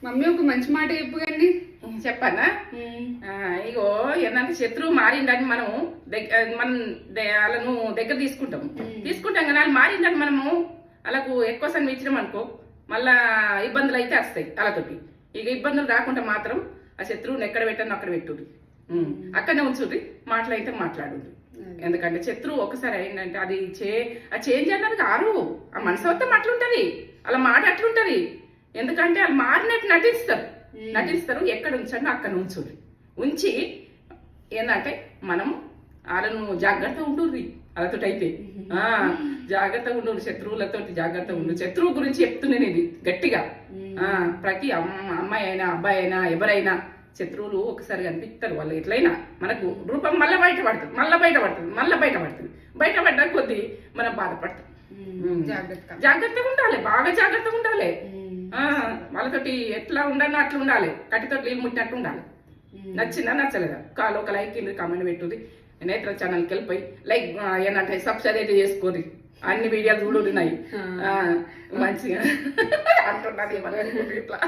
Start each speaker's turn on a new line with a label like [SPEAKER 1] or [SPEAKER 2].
[SPEAKER 1] Mummy ఒక మంచి మాట చెప్పు కండి.
[SPEAKER 2] చెప్పనా? ఇగో ఏంటంటే శత్రువు మారిండని మనము వాళ్ళను దగ్గర తీసుకుంటాం కానీ వాళ్ళు మారిండని మనము వాళ్ళకు ఎక్కువ సన్ని ఇచ్చినాం అనుకో మళ్ళా ఇబ్బందులు అయితే వస్తాయి వాళ్ళతోటి. ఇక ఇబ్బందులు రాకుండా మాత్రం ఆ శత్రువుని ఎక్కడ పెట్టాను అక్కడ పెట్టుర్రి, అక్కడనే ఉంచుర్రి, మాటలైతే మాట్లాడుర్రి. ఎందుకంటే శత్రువు ఒకసారి అయిందంటే అది చేంజ్ అన్నది కారు, ఆ మనసు మొత్తం అట్లుంటది, అలా మాట అట్లుంటది. ఎందుకంటే వాళ్ళు మారినట్టు నటిస్తారు. ఎక్కడ ఉంచండి అక్కడ ఉంచి ఏంటంటే మనం వాళ్ళను జాగ్రత్తగా ఉంటుర్రి. వాళ్ళతో అయితే జాగ్రత్తగా ఉండు, శత్రువులతో జాగ్రత్తగా ఉండు. శత్రువు గురించి చెప్తున్నాను ఇది గట్టిగా. ప్రతి అమ్మాయి అయినా అబ్బాయి అయినా ఎవరైనా శత్రువులు ఒకసారి కనిపిస్తారు. వాళ్ళు ఎట్లయినా మనకు రూపం మళ్ళీ బయటపడుతుంది. బయటపడ్డా కొద్దీ మనం బాధపడతాం. జాగ్రత్తగా ఉండాలి, బాగా జాగ్రత్తగా ఉండాలి. వాళ్ళతోటి ఎట్లా ఉండాలో అట్లా ఉండాలి, కట్టితో నీళ్ళు ముట్టినట్టు ఉండాలి. నచ్చిందా నచ్చలేదా ఒక లైక్ కామెంట్ పెట్టుది. నేత్ర ఛానల్కి వెళ్ళిపోయి లైక్ ఏంటంటే సబ్స్క్రైబ్ అయితే చేసుకోరి, అన్ని వీడియోలు చూడున్నాయి మంచిగా అంటున్నది ఇట్లా.